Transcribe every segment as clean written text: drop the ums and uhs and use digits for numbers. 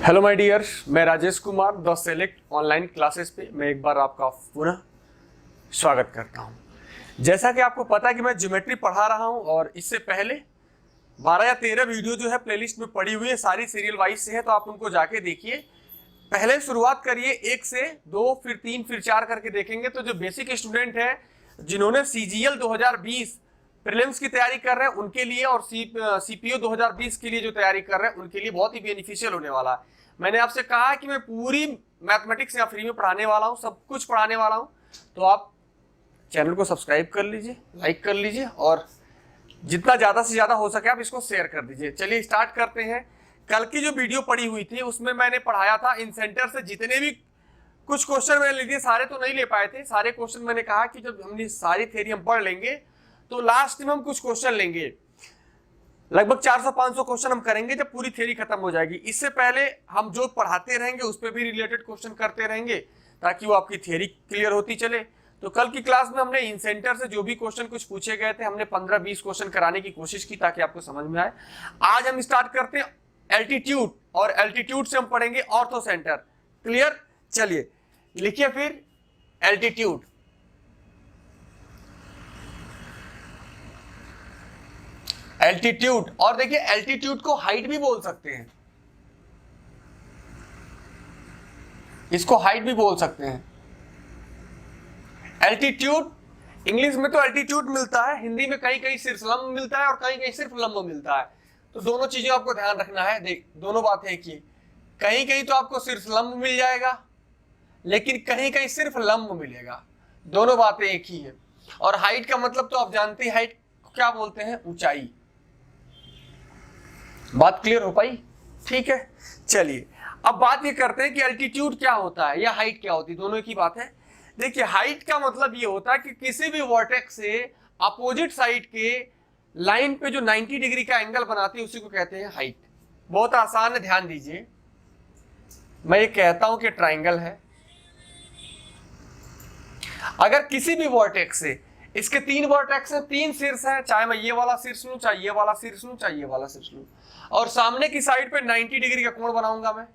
Hello my dear, मैं Rajesh Kumar the select online classes पे मैं एक बार आपका पुनः स्वागत करता हूं। जैसा कि आपको पता है कि मैं ज्योमेट्री पढ़ा रहा हूं और इससे पहले 12 या 13 वीडियो जो है प्लेलिस्ट में पड़ी हुई है, सारी सीरियल वाइज से है, तो आप उनको जाके देखिए। पहले शुरुआत करिए 1 से 2 फिर 3 फिर 4 करके देखेंगे तो जो बेसिक स्टूडेंट है जिन्होंने सीजीएल 2020 प्रीलिम्स की तैयारी कर रहे हैं उनके लिए और सीपीओ 2020 के लिए जो तैयारी कर रहे हैं उनके लिए बहुत ही बेनिफिशियल होने वाला है। मैंने आपसे कहा है कि मैं पूरी मैथमेटिक्स यहाँ फ्री में पढ़ाने वाला हूँ, सब कुछ पढ़ाने वाला हूँ, तो आप चैनल को सब्सक्राइब कर लीजिए, लाइक कर लीजिए और जितना ज्यादा से ज्यादा हो सके आप इसको शेयर कर दीजिए। चलिए स्टार्ट करते हैं। कल की जो वीडियो पड़ी हुई थी उसमें मैंने पढ़ाया था इन सेंटर से जितने भी कुछ क्वेश्चन मैंने ले लिए, सारे तो नहीं ले पाए थे। सारे क्वेश्चन मैंने कहा कि जब हमने सारी थ्योरी हम पढ़ लेंगे तो लास्ट में हम कुछ क्वेश्चन लेंगे, लगभग 400-500 क्वेश्चन हम करेंगे जब पूरी थ्योरी खत्म हो जाएगी। इससे पहले हम जो पढ़ाते रहेंगे उस पर भी रिलेटेड क्वेश्चन करते रहेंगे ताकि वो आपकी थ्योरी क्लियर होती चले। तो कल की क्लास में हमने इन सेंटर से जो भी क्वेश्चन कुछ पूछे गए थे हमने 15-20 क्वेश्चन कराने की कोशिश की ताकि आपको समझ में आए। आज हम स्टार्ट करते हैं एल्टीट्यूड और एल्टीट्यूड से हम पढ़ेंगे ऑर्थो सेंटर। क्लियर? चलिए लिखिए फिर एल्टीट्यूड। एल्टीट्यूड, और देखिए एल्टीट्यूड को हाइट भी बोल सकते हैं, इसको हाइट भी बोल सकते हैं। एल्टीट्यूड इंग्लिश में तो एल्टीट्यूड मिलता है, हिंदी में कहीं कहीं सिर्फ लंब मिलता है और कहीं कहीं सिर्फ लंब मिलता है। तो दोनों चीजें आपको ध्यान रखना है। देख, दोनों बातें एक ही, कहीं कहीं तो आपको सिर्फ लंब मिल जाएगा लेकिन कहीं कहीं सिर्फ लंब मिलेगा, दोनों बातें एक ही है। और हाइट का मतलब तो आप जानते हैं, हाइट क्या बोलते हैं? ऊंचाई। बात क्लियर हो पाई? ठीक है, चलिए अब बात ये करते हैं कि एल्टीट्यूड क्या होता है या हाइट क्या होती है, दोनों की बात है। देखिए हाइट का मतलब ये होता है कि किसी भी वर्टेक्स से अपोजिट साइड के लाइन पे जो 90 डिग्री का एंगल बनाती है उसी को कहते हैं हाइट। बहुत आसान है, ध्यान दीजिए। मैं ये कहता हूं कि ट्राइंगल है, अगर किसी भी वर्टेक्स से, इसके 3 वर्टेक्स है, 3 शीर्ष है, चाहे मैं ये वाला शीर्ष लूं, चाहे ये वाला शीर्ष लूं, चाहे ये वाला शीर्ष लूं, और सामने की साइड पे 90 डिग्री का कोण बनाऊंगा मैं।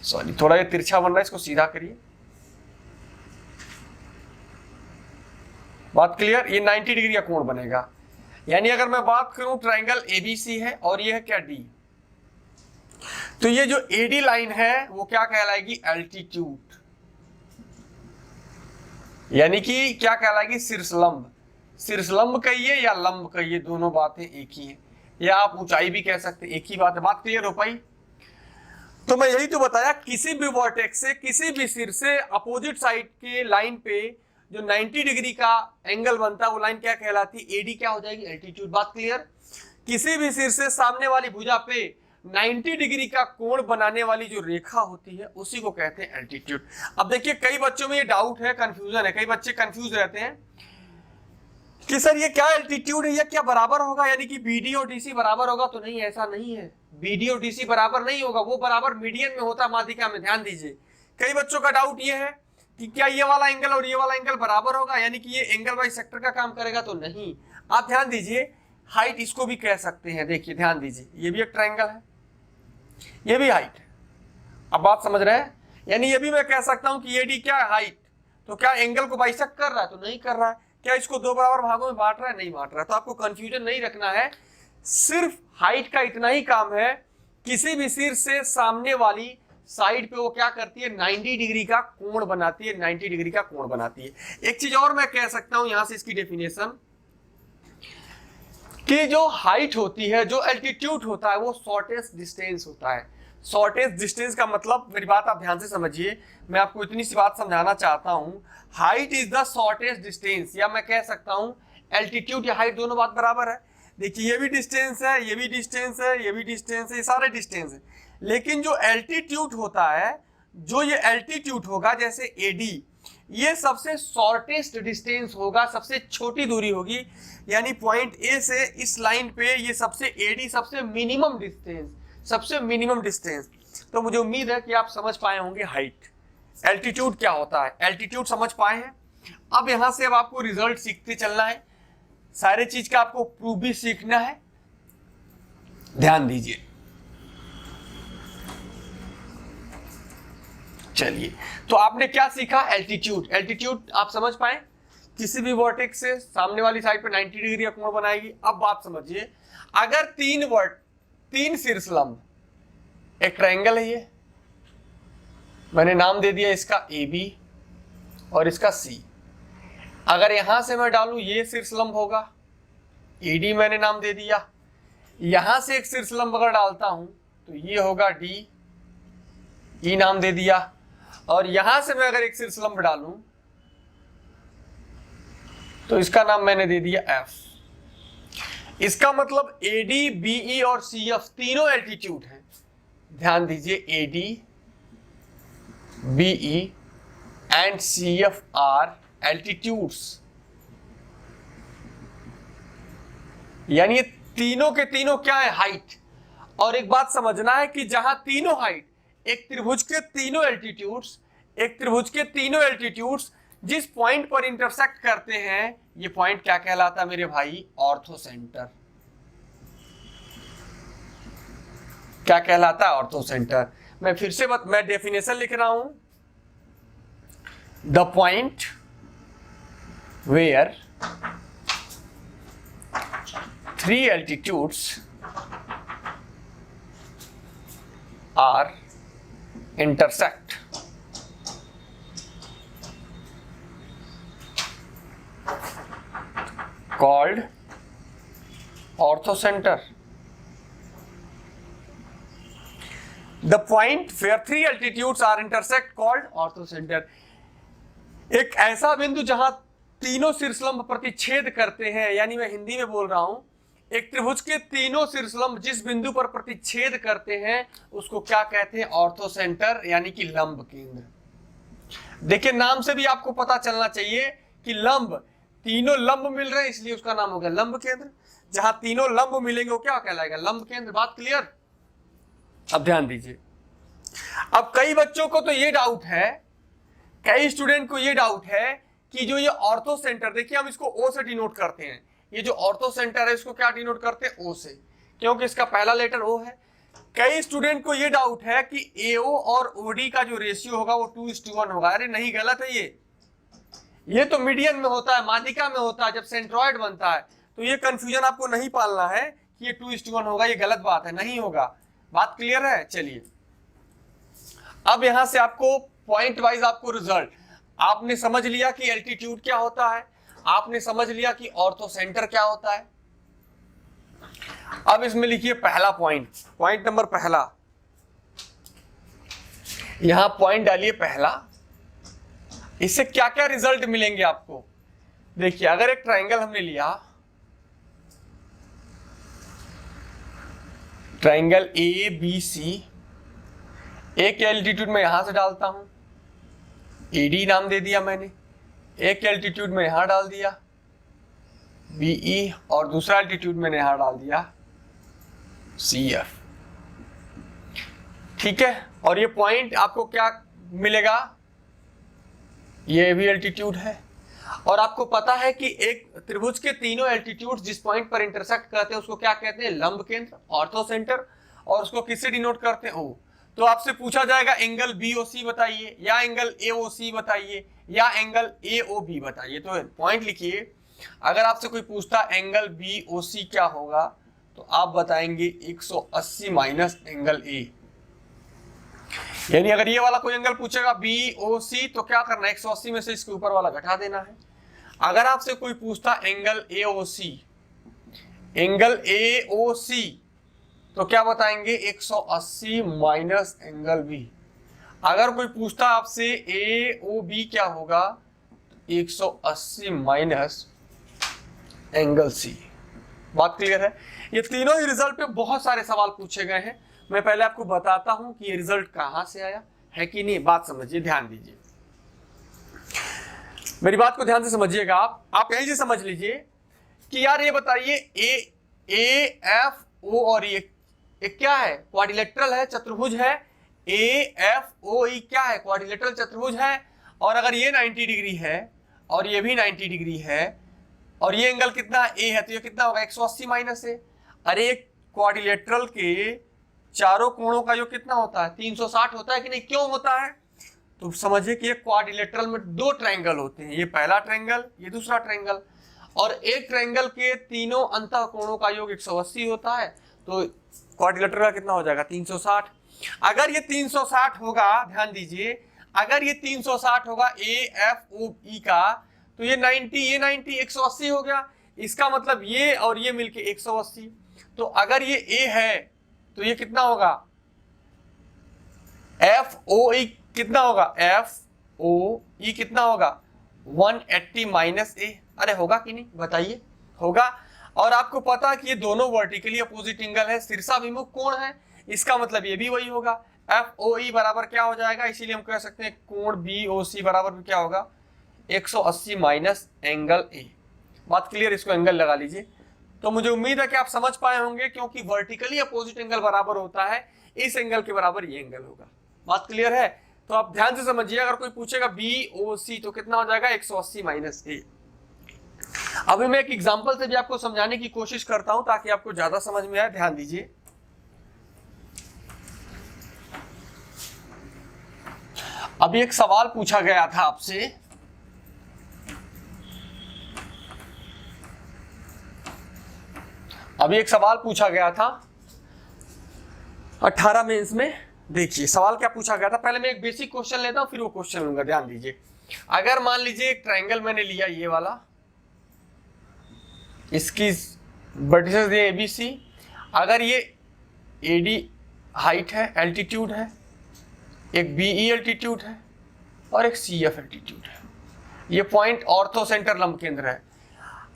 सॉरी, थोड़ा ये तिरछा बन रहा है, इसको सीधा करिए। बात क्लियर? ये 90 डिग्री का कोण बनेगा। यानी अगर मैं बात करूं ट्राइंगल एबीसी है और ये है क्या डी, तो ये जो एडी लाइन है वो क्या कहलाएगी? एल्टीट्यूड। यानी कि क्या कहलाएगी? शीर्षलंब। शीर्षलंब कहिए या लंब कहिए, दोनों बातें एक ही है, या आप ऊंचाई भी कह सकते हैं, एक ही बात है। बात क्लियर हो पाई? तो मैं यही तो बताया, किसी भी वर्टेक्स से किसी भी शीर्ष से अपोजिट साइड के लाइन पे जो 90 डिग्री का एंगल बनता है वो लाइन क्या कहलाती है? एडी क्या हो जाएगी? एल्टीट्यूड। बात क्लियर? किसी भी शीर्ष से सामने वाली भुजा पे 90 डिग्री का कोण बनाने वाली जो रेखा होती है उसी को कहते हैं एल्टीट्यूड। अब देखिए कई बच्चों में ये डाउट है, कंफ्यूजन है, कई बच्चे कंफ्यूज रहते हैं कि सर ये क्या एल्टीट्यूड है, ये क्या बराबर होगा, यानी कि बीडी और डीसी बराबर होगा? तो नहीं, ऐसा नहीं है। बीडी और डीसी बराबर नहीं होगा, वो बराबर मीडियन में होता है, माध्यिका में। ध्यान दीजिए, कई बच्चों का डाउट ये है कि क्या ये वाला एंगल और ये वाला एंगल बराबर होगा, यानी कि ये एंगल बाई सेक्टर का काम करेगा? तो नहीं। आप ध्यान दीजिए, हाइट इसको भी कह सकते हैं। देखिए ध्यान दीजिए, ये भी एक ट्रायंगल है, ये भी हाइट है। अब बात समझ रहे हैं? यानी ये भी मैं कह सकता हूं कि ये डी क्या है? हाइट। तो क्या एंगल को बाइसेक्ट कर रहा है? तो नहीं कर रहा है। क्या इसको 2 बराबर भागों में बांट रहा है? नहीं बांट रहा है। तो आपको कंफ्यूजन नहीं रखना है, सिर्फ हाइट का इतना ही काम है, किसी भी शीर्ष से सामने वाली साइड पे वो क्या करती है? 90 डिग्री का कोण बनाती है, 90 डिग्री का कोण बनाती है। एक चीज और मैं कह सकता हूं यहां से इसकी डेफिनेशन, कि जो हाइट होती है, जो एल्टीट्यूड होता है, वो शॉर्टेस्ट डिस्टेंस होता है। शॉर्टेस्ट डिस्टेंस का मतलब, मेरी बात आप ध्यान से समझिए, मैं आपको इतनी सी बात समझाना चाहता हूं, height is the shortest distance, या मैं कह सकता हूं एल्टीट्यूड या हाइट दोनों बात बराबर है। देखिए ये भी डिस्टेंस है, ये भी डिस्टेंस है, ये भी डिस्टेंस है, ये सारे डिस्टेंस है, लेकिन जो एल्टीट्यूड होता है, जो ये एल्टीट्यूड होगा जैसे एडी, ये सबसे शॉर्टेस्ट डिस्टेंस होगा, सबसे छोटी दूरी होगी। यानी पॉइंट ए से इस लाइन पे ये सबसे एडी सबसे मिनिमम डिस्टेंस, सबसे मिनिमम डिस्टेंस। तो मुझे उम्मीद है कि आप समझ पाए होंगे हाइट, एल्टीट्यूड क्या होता है। एल्टीट्यूड समझ पाए हैं? अब यहां से अब आपको रिजल्ट सीखते चलना है, सारे चीज का आपको प्रूफ भी सीखना है। ध्यान दीजिए, चलिए, तो आपने क्या सीखा? एल्टीट्यूड। एल्टीट्यूड आप समझ पाए, किसी भी वर्टेक्स से सामने वाली साइड पे 90 डिग्री का कोण बनाएगी। अब बात समझिए, अगर तीन शीर्षलंब, एक ट्रायंगल है, ये मैंने नाम दे दिया इसका AB और इसका C। अगर यहां से मैं डालूं, ये शीर्षलंब होगा, AD मैंने नाम दे दिया। यहां से एक शीर्षलंब अगर डालता हूं तो ये होगा D, E नाम दे दिया। और यहां से मैं अगर एक शीर्षलंब डालूं तो इसका नाम मैंने दे दिया F। इसका मतलब AD, BE और CF तीनों एल्टीट्यूड हैं। ध्यान दीजिए, AD, BE and CF are altitudes, यानी ये तीनों के तीनों क्या है? हाइट। और एक बात समझना है कि जहां तीनों हाइट, एक त्रिभुज के तीनों एल्टीट्यूड्स जिस पॉइंट पर इंटरसेक्ट करते हैं, ये पॉइंट क्या कहलाता है मेरे भाई? ऑर्थोसेंटर। क्या कहलाता है? ऑर्थोसेंटर। मैं फिर से मैं डेफिनेशन लिख रहा हूं, the point where 3 altitudes are intersect called orthocenter. The point where 3 altitudes are intersect called orthocenter. एक ऐसा बिंदु जहां तीनों शीर्षलंब प्रतिच्छेद करते हैं, यानी मैं हिंदी में बोल रहा हूं, एक त्रिभुज के तीनों शीर्षलंब जिस बिंदु पर प्रतिच्छेद करते हैं उसको क्या कहते हैं? ऑर्थोसेंटर, यानी कि लंब केंद्र। देखिए, नाम से भी आपको पता चलना चाहिए कि तीनों लंब मिल रहे हैं, इसलिए उसका नाम हो गया लंब केंद्र। जहां तीनों लंब मिलेंगे वो क्या कहलाएगा? लंब केंद्र। बात क्लियर? अब ध्यान दीजिए, अब कई बच्चों को तो ये डाउट है, कई स्टूडेंट को ये डाउट है कि जो ये ऑर्थोसेंटर, देखिए हम इसको O से डिनोट करते हैं, ये जो ऑर्थोसेंटर है इसको क्या डिनोट करते हैं? O से, क्योंकि इसका पहला लेटर O है। कई स्टूडेंट को ये डाउट है कि AO और OD का जो रेशियो होगा वो 2:1 होगा। अरे नहीं, गलत है ये तो मीडियन में होता है, माध्यिका में होता है, जब सेंट्रॉइड बनता है। तो ये कंफ्यूजन आपको नहीं पालना है कि ये 2:1 होगा, ये गलत बात है, नहीं होगा। बात क्लियर है? चलिए, अब यहां से आपको पॉइंट वाइज आपको रिजल्ट, आपने समझ लिया कि एल्टीट्यूड क्या होता है, आपने समझ लिया कि ऑर्थोसेंटर क्या होता है। अब इसमें लिखिए पहला पॉइंट नंबर पहला, यहां पॉइंट डालिए पहला। इससे क्या क्या रिजल्ट मिलेंगे आपको? देखिए, अगर एक ट्रायंगल हमने लिया, ट्रायंगल ABC, एक एल्टीट्यूड में यहां से डालता हूं, AD नाम दे दिया मैंने, एक एल्टीट्यूड में यहां डाल दिया BE, और दूसरा एल्टीट्यूड मैंने यहां डाल दिया CF। ठीक है, और ये पॉइंट आपको क्या मिलेगा? ये भी एल्टीट्यूड है। और आपको पता है कि एक त्रिभुज के तीनों एल्टीट्यूड जिस पॉइंट पर इंटरसेक्ट करते हैं उसको क्या कहते हैं? लंब केंद्र, ऑर्थोसेंटर। और उसको किससे डिनोट करते हैं? O। तो आपसे पूछा जाएगा एंगल BOC बताइए, या एंगल AOC बताइए, या एंगल AOB बताइए। तो पॉइंट लिखिए, अगर आपसे कोई पूछता एंगल BOC क्या होगा तो आप बताएंगे 180 माइनस एंगल A। यानी अगर ये वाला कोई एंगल पूछेगा BOC तो क्या करना है? 180 में से इसके ऊपर वाला घटा देना है। अगर आपसे कोई पूछता एंगल AOC तो क्या बताएंगे? 180 माइनस एंगल B। अगर कोई पूछता आपसे AOB क्या होगा, 180 माइनस एंगल C। बात क्लियर है? ये तीनों ही रिजल्ट पे बहुत सारे सवाल पूछे गए हैं। मैं पहले आपको बताता हूं कि ये रिजल्ट कहां से आया है कि नहीं। बात समझिए, ध्यान दीजिए, मेरी बात को ध्यान से समझिएगा। आप यहीं से समझ लीजिए कि यार ये बताइए AFO और ये क्या है? क्वाड्रिलेटरल है, चतुर्भुज है। AFOE क्या है? क्वाड्रिलेटरल चतुर्भुज है। और अगर ये 90 डिग्री है और ये भी 90 डिग्री है और ये एंगल कितना A है तो ये कितना होगा? 180 माइनस A। अरे क्वाड्रिलेटरल के चारों कोणों का योग कितना होता है? 360 होता है कि नहीं? क्यों होता है? तो समझिए कि ये क्वाड्रिलेटरल में दो ट्रायंगल होते हैं, ये पहला ट्रायंगल, ये दूसरा ट्रायंगल, और एक ट्रायंगल के तीनों अंतःकोणों का योग 180 होता है, तो क्वाड्रिलेटरल का कितना हो जाएगा 360। अगर ये 360 होगा, ध्यान दीजिए, अगर ये 360 होगा AFOE का, तो ये 90 180 हो गया। इसका मतलब ये और ये मिलके 180। तो अगर ये A है तो ये कितना होगा, FOE कितना होगा, FOE कितना होगा 180 माइनस A। अरे होगा कि नहीं बताइए, होगा। और आपको पता है कि ये दोनों वर्टिकली अपोजिट एंगल है, शीर्षाभिमुख कोण है, इसका मतलब ये भी वही होगा। FOE बराबर क्या हो जाएगा, इसीलिए हम कह सकते हैं कोण BOC बराबर क्या होगा 180 माइनस एंगल A। बात क्लियर, इसको एंगल लगा लीजिए। तो मुझे उम्मीद है कि आप समझ पाए होंगे, क्योंकि वर्टिकली अपोजिट एंगल बराबर होता है इस एंगल के बराबर ये एंगल होगा। बात क्लियर है? तो आप ध्यान से समझिए, अगर कोई पूछेगा BOC तो कितना हो जाएगा 180 माइनस A। अभी मैं एक एग्जांपल से भी आपको समझाने की कोशिश करता हूं ताकि आपको ज्यादा समझ में आए। ध्यान दीजिए, अभी एक सवाल पूछा गया था आपसे, अभी एक सवाल पूछा गया था 18 मेंस में। देखिए सवाल क्या पूछा गया था, पहले मैं एक बेसिक क्वेश्चन लेता हूं फिर वो क्वेश्चन लूंगा। ध्यान दीजिए, अगर मान लीजिए एक ट्रायंगल मैंने लिया ये वाला, इसकी वर्टिसेस ये ABC, अगर ये AD हाइट है, एल्टीट्यूड है, एक BE एल्टीट्यूड है और एक CF एल्टीट्यूड है, ये पॉइंट ऑर्थो सेंटर लंब केंद्र है।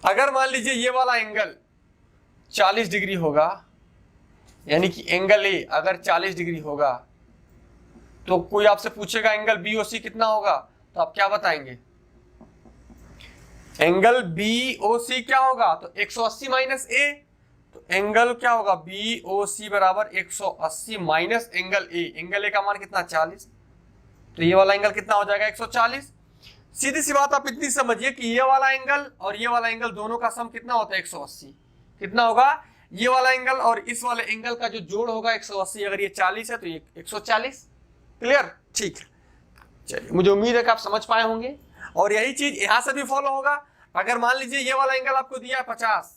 अगर मान लीजिए ये वाला एंगल 40 डिग्री होगा, यानी कि एंगल A अगर 40 डिग्री होगा, तो कोई आपसे पूछेगा एंगल BOC कितना होगा, तो आप क्या बताएंगे, एंगल BOC क्या होगा, तो 180 माइनस A। तो एंगल क्या होगा BOC बराबर 180 minus angle A। Angle A का मान कितना 40, तो ये वाला एंगल कितना हो जाएगा 140। सीधी सी बात आप इतनी समझिए कि ये वाला एंगल और ये वाला एंगल दोनों का सम कितना होता है 180। कितना होगा, ये वाला एंगल और इस वाले एंगल का जो जोड़ होगा 180। अगर ये 40 है तो ये 140। क्लियर? ठीक है, चलिए, मुझे उम्मीद है कि आप समझ पाए होंगे। और यही चीज यहां से भी फॉलो होगा। अगर मान लीजिए ये वाला एंगल आपको दिया है 50,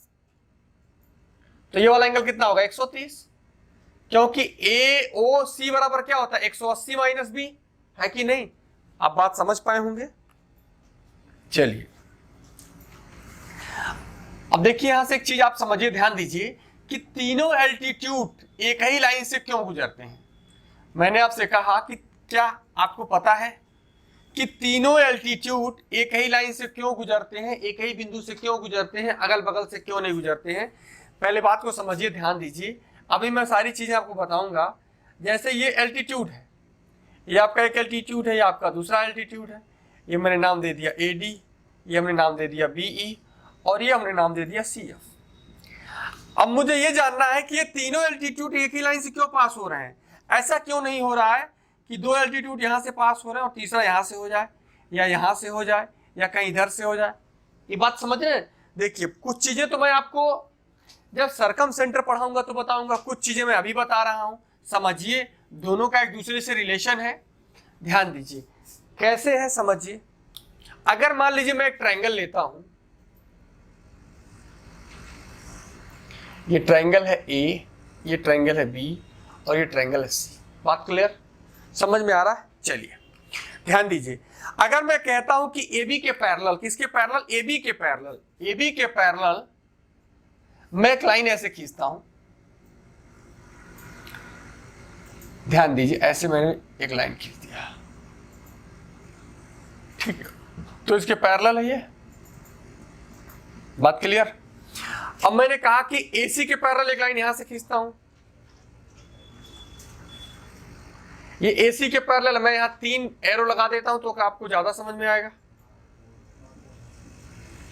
तो ये वाला एंगल कितना होगा 130, क्योंकि AOC बराबर क्या होता है 180 माइनस B, है कि नहीं? आप बात समझ पाए होंगे। चलिए अब देखिए, यहां से एक चीज आप समझिए, ध्यान दीजिए कि तीनों एल्टीट्यूड एक ही लाइन से क्यों गुजरते हैं। मैंने आपसे कहा कि क्या आपको पता है कि तीनों एल्टीट्यूड एक ही लाइन से क्यों गुजरते हैं, एक ही बिंदु से क्यों गुजरते हैं, अगल बगल से क्यों नहीं गुजरते हैं? पहले बात को समझिए, ध्यान दीजिए। अभी मैं सारी चीजें आपको बताऊंगा। जैसे ये एल्टीट्यूड है, ये आपका एक एल्टीट्यूड है, ये आपका दूसरा एल्टीट्यूड है। ये मैंने नाम दे दिया AD, ये हमने नाम दे दिया BE, और ये हमने नाम दे दिया CF। अब मुझे ये जानना है कि ये तीनों एल्टीट्यूड एक ही लाइन से क्यों पास हो रहे हैं। ऐसा क्यों नहीं हो रहा है कि दो एल्टीट्यूड यहाँ से पास हो रहे हैं और तीसरा यहाँ से हो जाए, या यहाँ से हो जाए, या कहीं इधर से हो जाए। ये बात समझ रहे हैं? देखिए, कुछ चीजें तो मैं आपको जब सरकम सेंटर पढ़ाऊंगा तो बताऊंगा, कुछ चीजें मैं अभी बता रहा हूं। समझिए, दोनों का एक दूसरे से रिलेशन है। ध्यान दीजिए कैसे है, समझिए। अगर मान लीजिए मैं एक ट्रायंगल लेता हूं, ये ट्रायंगल है A, ये ट्रायंगल है B और ये ट्रायंगल है C। बात क्लियर, समझ में आ रहा है? चलिए ध्यान दीजिए, अगर मैं कहता हूं कि AB के पैरेलल, किसके पैरेलल, AB के पैरेलल, AB के पैरेलल मैं एक लाइन ऐसे खींचता हूं। ध्यान दीजिए, ऐसे मैंने एक लाइन खींच दिया, ठीक है, तो इसके पैरेलल है ये। बात क्लियर? अब मैंने कहा कि AC के पैरेलल एक लाइन यहां से खींचता हूं, ये AC के पैरेलल मैं यहां 3 एरो लगा देता हूं, तो आपको ज्यादा समझ में आएगा,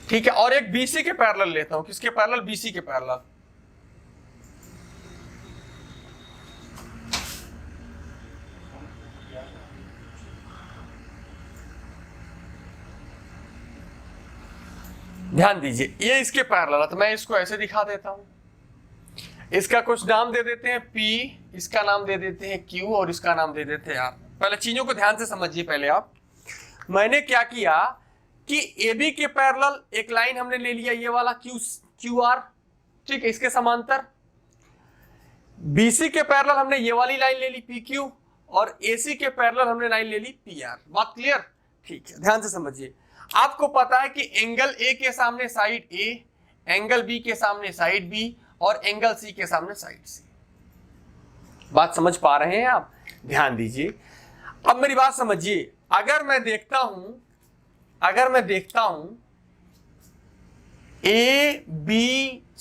ठीक है। और एक BC के पैरेलल लेता हूं, किसके पैरेलल, BC के पैरेलल। ध्यान दीजिए, ये इसके पैरेलल है, तो मैं इसको ऐसे दिखा देता हूं। इसका कुछ नाम दे देते हैं P, इसका नाम दे देते हैं Q और इसका नाम दे देते हैं R। पहले चीजों को ध्यान से समझिए। पहले आप, मैंने क्या किया कि AB के पैरेलल एक लाइन हमने ले लिया, ये वाला QR, ठीक है, इसके समांतर। BC के पैरेलल हमने ये वाली लाइन ले ली PQ, और AC के पैरेलल हमने लाइन ले ली PR। बात क्लियर? ठीक है, ध्यान से समझिए। आपको पता है कि एंगल A के सामने साइड A, एंगल B के सामने साइड B, और एंगल C के सामने साइड C। बात समझ पा रहे हैं आप? ध्यान दीजिए। अब मेरी बात समझिए, अगर मैं देखता हूं A, B,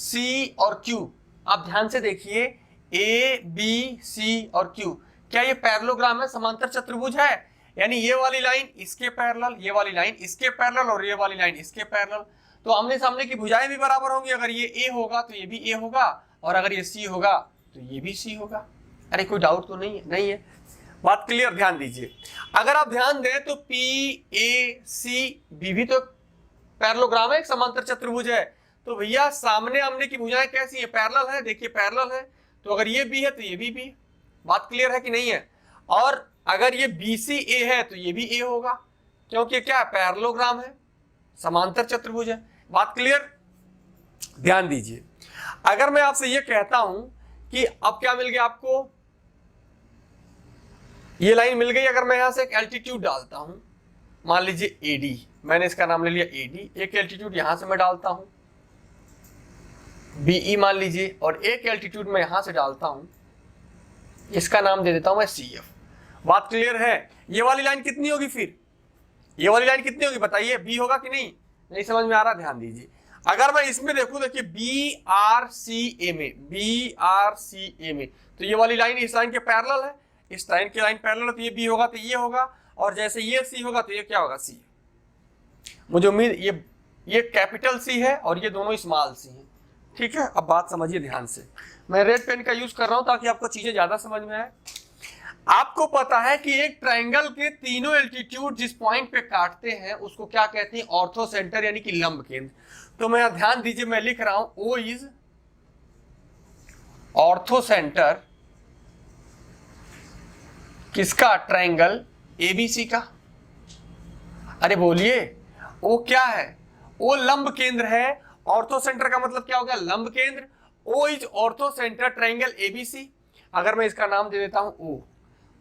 C और Q, आप ध्यान से देखिए, A, B, C और Q, क्या ये पैरेललोग्राम है, समांतर चतुर्भुज है? यानी ये वाली लाइन इसके पैरेलल, ये वाली लाइन इसके पैरेलल, और ये वाली लाइन इसके पैरेलल। तो आमने सामने की भुजाएं भी बराबर होंगी। अगर ये A होगा तो ये भी A होगा, और अगर ये C होगा तो ये भी C होगा। अरे कोई डाउट तो नहीं है? नहीं है। बात क्लियर? ध्यान दीजिए। अगर आप ध्यान दें तो PACB भी तो पैरेललोग्राम है, एक समांतर चतुर्भुज है। तो भैया सामने आमने की भुजाएं कैसी है? पैरेलल है। देखिए पैरेलल है, तो अगर ये B है तो ये भी B। बात क्लियर है कि नहीं है? और अगर ये BCA है तो ये भी A होगा, क्योंकि क्या है? पैरेललोग्राम है, समांतर चतुर्भुज है। बात क्लियर? ध्यान दीजिए। अगर मैं आपसे ये कहता हूं कि अब क्या मिल गया आपको, ये लाइन मिल गई। अगर मैं यहां से एक एल्टीट्यूड डालता हूं, मान लीजिए AD, मैंने इसका नाम ले लिया AD, एक एल्टीट्यूड यहां से मैं डालता हूं BE मान लीजिए, और एक एल्टीट्यूड मैं यहां से डालता हूं, इसका नाम दे देता हूं मैं CF। बात क्लियर है? ये वाली लाइन कितनी होगी फिर? ये वाली लाइन कितनी होगी बताइए? B होगा कि नहीं? नहीं समझ में आ रहा? ध्यान दीजिए। अगर मैं इसमें देखूं, देखिए BRCA में, तो ये वाली लाइन इस लाइन के पैरेलल है, इस लाइन की लाइन पैरेलल है, तो ये B होगा तो ये होगा, और जैसे ये C होगा तो ये क्या होगा? C। मुझे उम्मीद ये कैपिटल C है और ये दोनों स्मॉल C है। ठीक है, अब बात समझिए ध्यान से। मैं रेड पेन का यूज कर रहा हूं ताकि आपको चीजें ज्यादा समझ में आए। आपको पता है कि एक ट्रायंगल के तीनों एल्टीट्यूड जिस पॉइंट पे काटते हैं उसको क्या कहते हैं? ऑर्थो सेंटर, यानी कि लंब केंद्र। तो मैं ध्यान दीजिए, मैं लिख रहा हूं O इज ऑर्थो सेंटर किसका? ट्रायंगल ABC का। अरे बोलिए, O क्या है? O लंब केंद्र है। ऑर्थो सेंटर का मतलब क्या हो गया? लंब केंद्र। O is ortho centre triangle ABC। अगर मैं इसका नाम दे देता हूं O,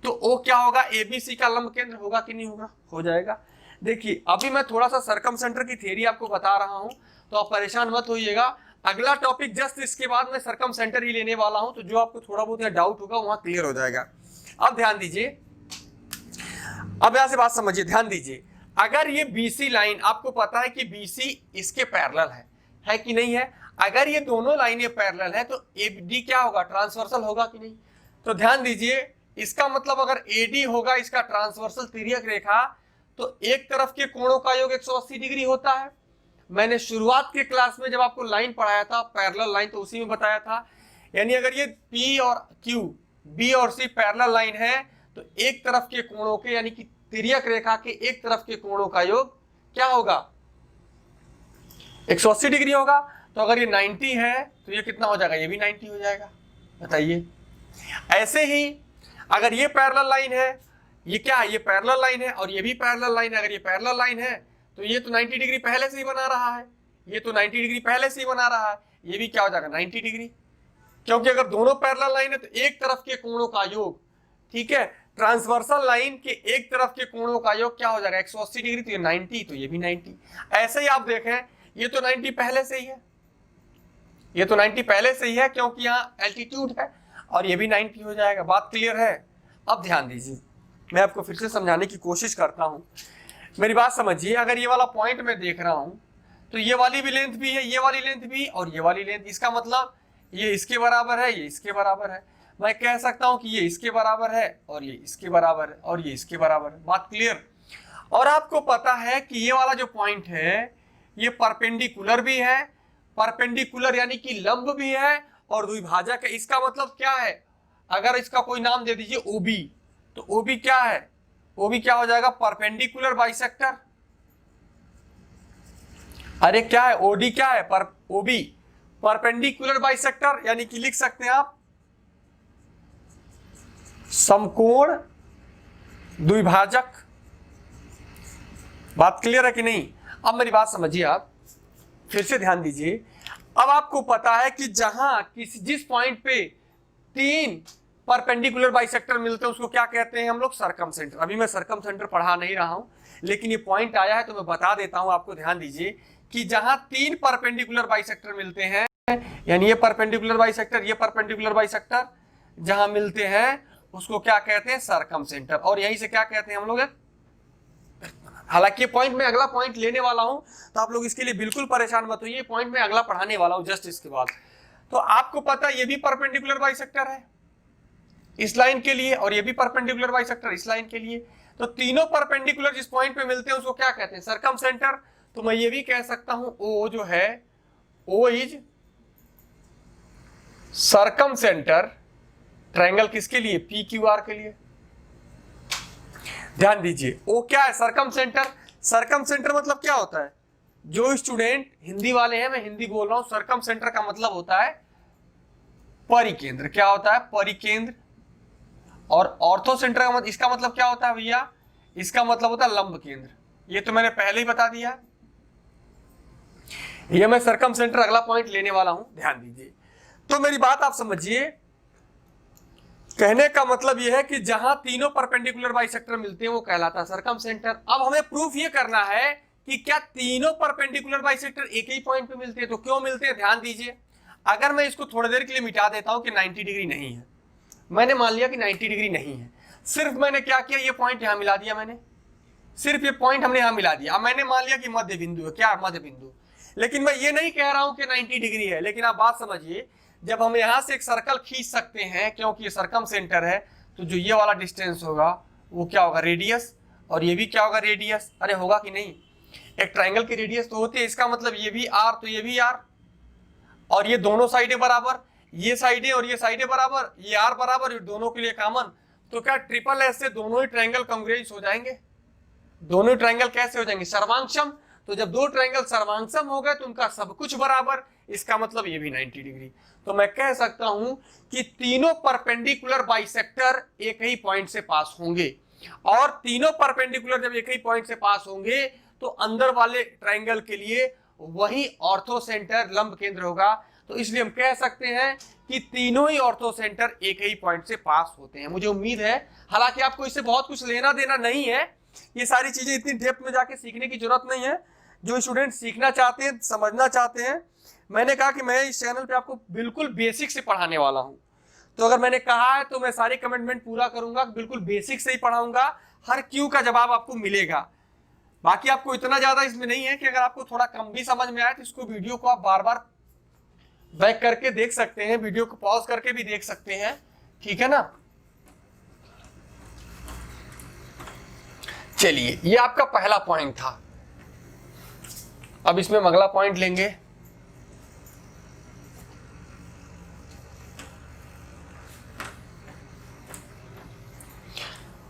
तो O क्या होगा? ABC का लंब केंद्र होगा कि नहीं होगा? हो जाएगा। देखिए अभी मैं थोड़ा सा सर्कम सेंटर की थ्योरी आपको बता रहा हूं, तो आप परेशान मत होइएगा। अगला टॉपिक जस्ट इसके बाद मैं सर्कम सेंटर ही लेने वाला हूं, तो जो आपको थोड़ा बहुत डाउट होगा वहां क्लियर हो जाएगा। अब ध्यान दीजिए, अब यहां से बात समझिए, ध्यान दीजिए। अगर ये BC लाइन, आपको पता है कि BC इसके पैरेलल है कि नहीं है? अगर ये दोनों लाइनें पैरेलल है तो AD क्या होगा? ट्रांसवर्सल होगा कि नहीं? तो ध्यान दीजिए, इसका मतलब अगर AD होगा इसका ट्रांसवर्सल तिर्यक रेखा, तो एक तरफ के कोणों का योग 180 डिग्री होता है। मैंने शुरुआत के क्लास में जब आपको लाइन पढ़ाया था, पैरेलल लाइन, तो उसी में बताया था। यानी अगर ये P और Q, B और C पैरेलल लाइन है, तो एक तरफ के कोणों के, यानी कि तिर्यक रेखा के एक तरफ के कोणों का योग क्या होगा? 180 डिग्री होगा। तो अगर ये 90 है तो ये कितना हो जाएगा? ये भी 90 हो जाएगा। बताइए। ऐसे ही अगर ये पैरेलल लाइन है, ये क्या है? ये पैरेलल लाइन है, और ये भी पैरेलल लाइन है। अगर ये पैरेलल लाइन है तो ये तो 90 डिग्री पहले से ही बना रहा है, ये तो 90 डिग्री पहले से ही बना रहा है, ये भी क्या हो जाएगा? 90 डिग्री। क्योंकि अगर दोनों पैरेलल लाइन है तो एक तरफ के कोणों का योग, ठीक है, ट्रांसवर्सल लाइन के एक तरफ के कोणों का योग क्या हो जाएगा? 180 डिग्री। तो ये 90, तो ये भी 90। ऐसे ही आप देखें, ये तो 90 पहले से ही है, ये तो 90 पहले से ही है, क्योंकि यहाँ एल्टीट्यूड है, और ये भी 90 हो जाएगा। बात क्लियर है? अब ध्यान दीजिए, मैं आपको फिर से समझाने की कोशिश करता हूं, मेरी बात समझिए। अगर ये वाला पॉइंट मैं देख रहा हूं, तो ये वाली भी लेंथ भी है, ये वाली लेंथ भी, और ये वाली लेंथ, इसका मतलब ये इसके बराबर है, ये इसके बराबर है। मैं कह सकता हूं कि ये इसके बराबर है, और ये इसके बराबर है, और ये इसके बराबर है। बात क्लियर? और आपको पता है कि ये वाला जो पॉइंट है ये परपेंडिकुलर भी है, परपेंडिकुलर यानी कि लंब भी है, और द्विभाजक है। इसका मतलब क्या है? अगर इसका कोई नाम दे दीजिए OB, तो OB क्या है? OB क्या हो जाएगा? Perpendicular bisector. अरे क्या है? OD क्या है? OB परपेंडिकुलर बाइसेक्टर, यानी कि लिख सकते हैं आप समकोण द्विभाजक। बात क्लियर है कि नहीं? अब मेरी बात समझिए, आप फिर से ध्यान दीजिए। अब आपको पता है कि जहां जिस पॉइंट पे 3 परपेंडिकुलर बाइसेक्टर मिलते हैं उसको क्या कहते हैं हम लोग? Circum centre. अभी मैं सर्कम सेंटर पढ़ा नहीं रहा हूं, लेकिन ये पॉइंट आया है तो मैं बता देता हूं आपको। ध्यान दीजिए कि जहां 3 परपेंडिकुलर बाइसेक्टर मिलते हैं, यानी ये परपेंडिकुलर बाइसेक्टर, ये परपेंडिकुलर बाइसेक्टर जहां मिलते हैं उसको क्या कहते हैं? Circum centre. और यहीं से क्या कहते हैं हम लोग? हालांकि ये पॉइंट मैं अगला पॉइंट लेने वाला हूं, तो आप लोग इसके लिए बिल्कुल परेशान मत होइए। पॉइंट मैं अगला पढ़ाने वाला हूं जस्ट इसके बाद। तो आपको पता है ये भी परपेंडिकुलर बाइसेक्टर है इस लाइन के लिए, और ये भी परपेंडिकुलर बाइसेक्टर इस लाइन के लिए। तो तीनों परपेंडिकुलर जिस पॉइंट पे मिलते हैं उसको क्या कहते हैं? Circum centre. तो मैं ये भी कह सकता हूं ओ जो है, O is circumcentre triangle किसके लिए? पी क्यू आर के लिए। ध्यान दीजिए, ओ क्या है? Circum centre. सर्कम सेंटर मतलब क्या होता है? जो स्टूडेंट हिंदी वाले हैं, मैं हिंदी बोल रहा हूं, सर्कम सेंटर का मतलब होता है परिकेंद्र। क्या होता है? परिकेंद्र। और ऑर्थो सेंटर का इसका मतलब क्या होता है भैया? इसका मतलब होता है लंब केंद्र। ये तो मैंने पहले ही बता दिया। ये मैं सर्कम सेंटर अगला पॉइंट लेने वाला हूं, ध्यान दीजिए। तो मेरी बात आप समझिए, कहने का मतलब यह है कि जहां तीनों परपेंडिकुलर बाइसेक्टर मिलते हैं वो कहलाता है सर्कम सेंटर। अब हमें प्रूफ ये करना है कि क्या तीनों परपेंडिकुलर बाइसेक्टर एक ही पॉइंट पे मिलते हैं। तो क्यों मिलते हैं? ध्यान दीजिए। अगर मैं इसको थोड़ी देर के लिए मिटा देता हूं कि 90 डिग्री नहीं है, मैंने मान लिया कि 90 डिग्री नहीं है, सिर्फ मैंने क्या किया, ये पॉइंट यहां मिला दिया, मैंने सिर्फ ये पॉइंट हमने यहां मिला दिया। अब मैंने मान लिया कि मध्य बिंदु है। क्या मध्य बिंदु? लेकिन मैं ये नहीं कह रहा हूं कि 90 डिग्री है। लेकिन आप बात समझिए, जब हम यहां से एक सर्कल खींच सकते हैं, क्योंकि ये सर्कम सेंटर है, तो जो ये वाला डिस्टेंस होगा वो क्या होगा? रेडियस। और ये भी क्या होगा? रेडियस। अरे होगा कि नहीं? एक ट्रायंगल की रेडियस तो होती है, इसका मतलब ये भी आर तो ये भी आर, और ये दोनों साइडें बराबर, ये साइडें और ये साइडें बराबर, ये आर बराबर, ये दोनों के लिए कॉमन। तो क्या ट्रिपल एस से दोनों ही ट्रायंगल कॉन्ग्रुएंस हो जाएंगे? दोनों ट्रायंगल कैसे हो जाएंगे? सर्वांगसम। तो जब दो ट्रायंगल सर्वांगसम हो गए तो उनका सब कुछ बराबर, इसका मतलब ये भी 90 डिग्री। तो मैं कह सकता हूं कि तीनों परपेंडिकुलर बाइसेक्टर एक ही पॉइंट से पास होंगे, और तीनों परपेंडिकुलर जब एक ही पॉइंट से पास होंगे तो अंदर वाले ट्रायंगल के लिए वही ऑर्थो सेंटर लंब केंद्र होगा। तो इसलिए हम कह सकते हैं कि तीनों ही ऑर्थो सेंटर एक ही पॉइंट से पास होते हैं। मुझे उम्मीद है, हालांकि आपको इससे बहुत कुछ लेना देना नहीं है, ये सारी चीजें इतनी डेप्थ में जाके सीखने की जरूरत नहीं है। जो स्टूडेंट सीखना चाहते हैं, समझना चाहते हैं, मैंने कहा कि मैं इस चैनल पे आपको बिल्कुल बेसिक से पढ़ाने वाला हूं। तो अगर मैंने कहा है तो मैं सारे कमिटमेंट पूरा करूंगा, बिल्कुल बेसिक से ही पढ़ाऊंगा, हर क्यू का जवाब आपको मिलेगा। बाकी आपको इतना ज्यादा इसमें नहीं है कि अगर आपको थोड़ा कम भी समझ में आए तो इसको वीडियो को आप बार बार बैक करके देख सकते हैं, वीडियो को पॉज करके भी देख सकते हैं, ठीक है ना। चलिए, ये आपका पहला पॉइंट था। अब इसमें हम अगला पॉइंट लेंगे।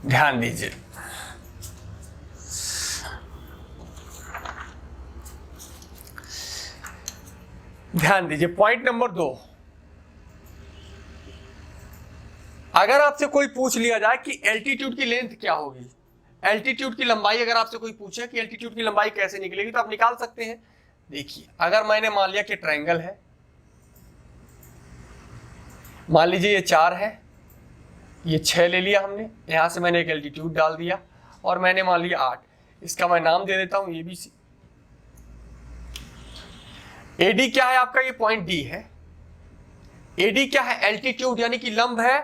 ध्यान दीजिए, ध्यान दीजिए, पॉइंट नंबर 2। अगर आपसे कोई पूछ लिया जाए कि एल्टीट्यूड की लेंथ क्या होगी, एल्टीट्यूड की लंबाई अगर आपसे कोई पूछे कि एल्टीट्यूड की लंबाई कैसे निकलेगी, तो आप निकाल सकते हैं। देखिए, अगर मैंने मान लिया कि ट्रायंगल है, मान लीजिए ये 4 है, ये 6 ले लिया हमने, यहां से मैंने एक एल्टीट्यूड डाल दिया, और मैंने मान लिया 8, इसका मैं नाम दे देता हूं ABC। AD क्या है आपका? ये पॉइंट D है। AD क्या है? एल्टीट्यूड यानी कि लंब है।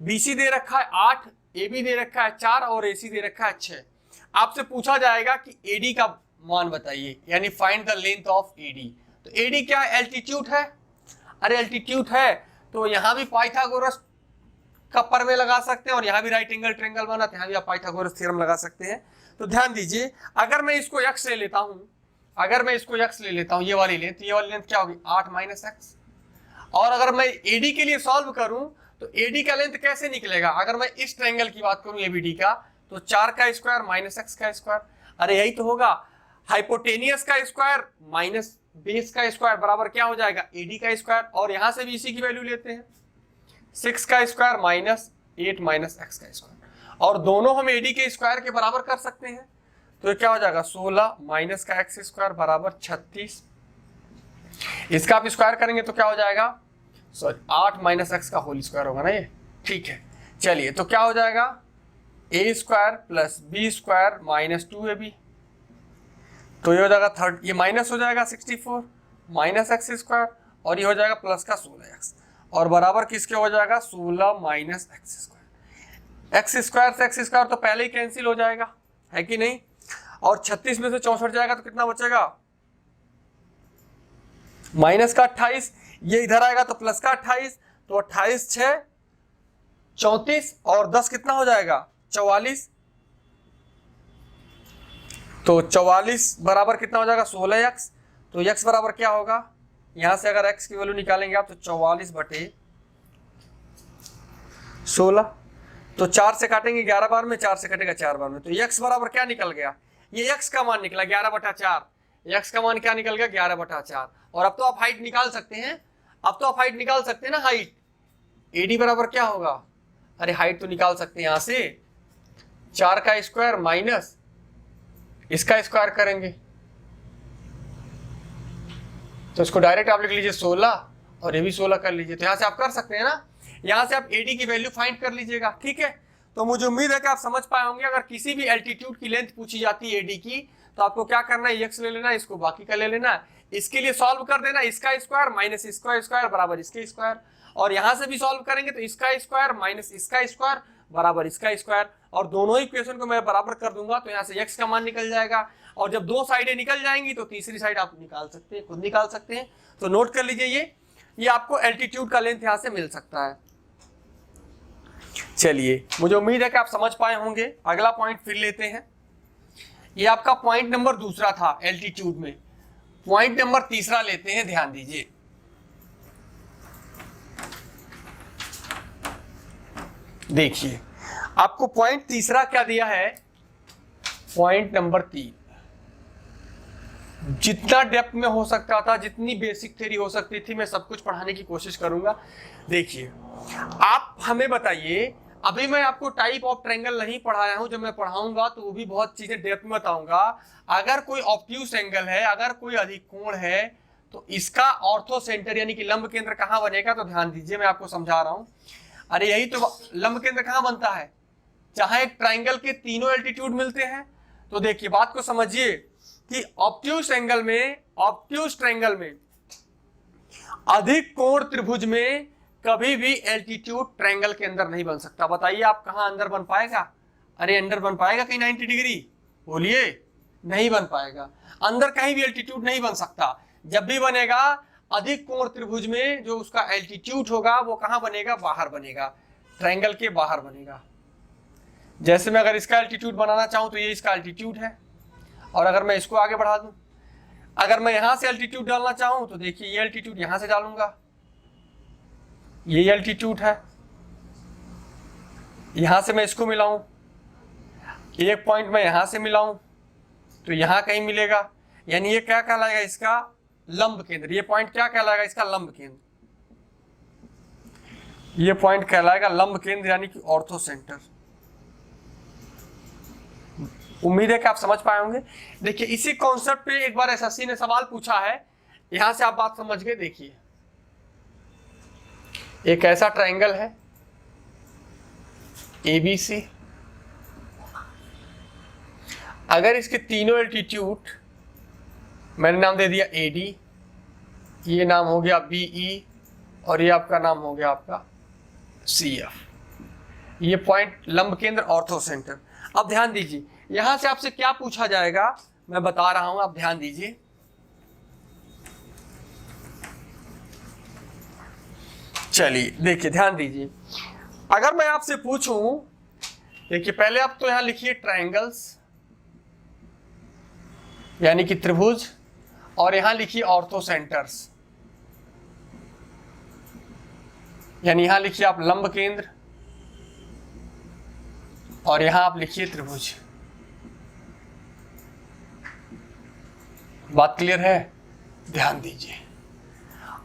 BC दे रखा है 8, AB दे रखा है 4 और AC दे रखा है 6। आपसे पूछा जाएगा कि AD का मान बताइए, यानी find the length of AD। तो AD क्या है? एल्टीट्यूड है। अरे एल्टीट्यूड है तो यहां भी पाइथागोरस का प्रमेय लगा सकते हैं, और यहां भी राइट एंगल ट्रायंगल बना तो यहां भी आप पाइथागोरस थ्योरम लगा सकते हैं। तो ध्यान दीजिए, अगर मैं इसको x ले लेता हूं, अगर मैं इसको x ले लेता हूं, ये वाली लेंथ क्या होगी? 8 - x। और अगर मैं AD के लिए सॉल्व करूं तो AD का लेंथ कैसे निकलेगा? अगर मैं इस ट्रायंगल की बात करूं ABD का, तो 4 का स्क्वायर - x का स्क्वायर। अरे यही तो होगा, हाइपोटेनियस का स्क्वायर माइनस बेस का स्क्वायर बराबर क्या हो जाएगा? AD का स्क्वायर। और यहां से BC की वैल्यू लेते हैं, 6 का स्क्वायर -8 - x का स्क्वायर। और दोनों हम AD के स्क्वायर के बराबर कर सकते हैं। तो ये क्या हो जाएगा 16 माइनस का x स्क्वायर बराबर 36। इसका आप स्क्वायर करेंगे तो क्या हो जाएगा, सॉरी 8 माइनस एक्स का होल स्क्वायर होगा ना ये, ठीक है। चलिए तो क्या हो जाएगा a square plus b square minus 2ab, तो ये हो जाएगा ये माइनस हो जाएगा 64 माइनस एक्स स्क्वायर, और ये हो जाएगा प्लस का 16x, और बराबर किसके हो जाएगा 16 minus x square. X square से एक्स स्क्वायर तो पहले ही कैंसिल हो जाएगा, है कि नहीं, और 36 में से 64 जाएगा तो कितना बचेगा माइनस का 28, ये इधर आएगा तो प्लस का 28, तो 28 6 34 और 10 कितना हो जाएगा 44, तो 44 बराबर कितना हो जाएगा 16x, तो x बराबर क्या होगा, यहां से अगर x की वैल्यू निकालेंगे आप तो 44 बटे 16, तो 4 से काटेंगे 11 बार में, 4 से कटेगा 4 बार में, तो x बराबर क्या निकल गया, ये x का मान निकला 11/4, x का मान क्या निकल गया 11/4। और अब तो आप हाइट निकाल सकते हैं, ना हाइट, AD बराबर क्या होगा, अरे हाइट तो निकाल सकते हैं यहां से 4 का स्क्वायर माइनस इसका स्क्वायर करेंगे, तो इसको डायरेक्ट आप लिख लीजिए 16 और ये भी 16 कर लीजिए, तो यहां से आप कर सकते हैं ना, यहां से आप AD की वैल्यू फाइंड कर लीजिएगा, ठीक है। तो मुझे उम्मीद है कि आप समझ पाए होंगे। अगर किसी भी एल्टीट्यूड की लेंथ पूछी जाती है AD की, तो आपको क्या करना है, x ले लेना है, इसको बाकी का ले लेना है, इसके लिए सॉल्व कर देना, इसका स्क्वायर माइनस इसका स्क्वायर बराबर इसके स्क्वायर, और यहां से भी सॉल्व करेंगे तो इसका स्क्वायर माइनस इसका स्क्वायर बराबर इसका स्क्वायर, और दोनों ही इक्वेशन को मैं बराबर कर दूंगा, तो यहां से x का मान निकल जाएगा, और जब दो साइडें निकल जाएंगी तो तीसरी साइड आप निकाल सकते हैं, खुद निकाल सकते हैं। तो नोट कर लीजिए, ये आपको एल्टीट्यूड का लेंथ यहां से मिल सकता है। चलिए, मुझे उम्मीद है कि आप समझ पाए होंगे। अगला पॉइंट फिर लेते हैं, ये आपका पॉइंट नंबर दूसरा था एल्टीट्यूड में। पॉइंट नंबर तीसरा लेते हैं, ध्यान दीजिए। देखिए आपको पॉइंट तीसरा क्या दिया है, पॉइंट नंबर 3, जितना डेप्थ में हो सकता था, जितनी बेसिक थ्योरी हो सकती थी, मैं सब कुछ पढ़ाने की कोशिश करूंगा। देखिए आप हमें बताइए, अभी मैं आपको टाइप ऑफ ट्रायंगल नहीं पढ़ाया हूं, जब मैं पढ़ाऊंगा तो वो भी बहुत चीजें डेप्थ में बताऊंगा। अगर कोई ऑब्ट्यूज एंगल है, अगर कोई अधिकोण है, तो इसका ऑर्थो सेंटर यानी कि लंब केंद्र कहां बनेगा, तो ध्यान दीजिए मैं आपको समझा रहा हूं। अरे यही तो लंब केंद्र कहां बनता है, जहां एक ट्रायंगल के तीनों एल्टीट्यूड मिलते हैं। तो देखिए बात को समझिए कि ऑब्ट्यूज ट्रायंगल में अधिक कोण त्रिभुज में कभी भी एल्टीट्यूड ट्रायंगल के अंदर नहीं बन सकता। बताइए आप कहां अंदर बन पाएगा, अरे अंदर बन पाएगा कहीं 90 डिग्री, बोलिए, नहीं बन पाएगा, अंदर कहीं भी एल्टीट्यूड नहीं बन सकता। जब भी बनेगा अधिक कोण त्रिभुज में जो उसका एल्टीट्यूड होगा वो कहां बनेगा, बाहर बनेगा, ट्रायंगल के बाहर बनेगा। जैसे मैं अगर इसका एल्टीट्यूड बनाना चाहूं तो ये इसका एल्टीट्यूड है, और अगर मैं इसको आगे बढ़ा दूं, अगर मैं यहां से एल्टीट्यूड डालना चाहूं तो देखिए ये एल्टीट्यूड यहां से डालूंगा, ये एल्टीट्यूड है, यहां से मैं इसको मिलाऊं, एक पॉइंट मैं यहां से मिलाऊं तो यहां कहीं मिलेगा, यानी ये क्या कहलाएगा, इसका लंब केंद्र। ये पॉइंट क्या कहलाएगा, इसका लंब केंद्र, ये पॉइंट कहलाएगा लंब केंद्र यानी कि ऑर्थो सेंटर। उम्मीद है कि आप समझ पाए होंगे। देखिए इसी कॉन्सेप्ट पे एक बार एसएससी ने सवाल पूछा है, यहां से आप बात समझ गए। देखिए एक ऐसा ट्रायंगल है ABC, अगर इसके तीनों एल्टीट्यूड मैंने नाम दे दिया AD, ये नाम हो गया BE, और ये आपका नाम हो गया आपका CF, ये पॉइंट लंब केंद्र ऑर्थो सेंटर। अब ध्यान दीजिए यहां से आपसे क्या पूछा जाएगा, मैं बता रहा हूं, आप ध्यान दीजिए। चलिए देखिए ध्यान दीजिए, अगर मैं आपसे पूछूं, देखिए पहले आप तो यहां लिखिए ट्रायंगल्स यानी कि त्रिभुज, और यहां लिखिए ऑर्थो सेंटर्स, यानी यहां लिखिए आप लंब केंद्र, और यहां आप लिखिए त्रिभुज। बात क्लियर है, ध्यान दीजिए।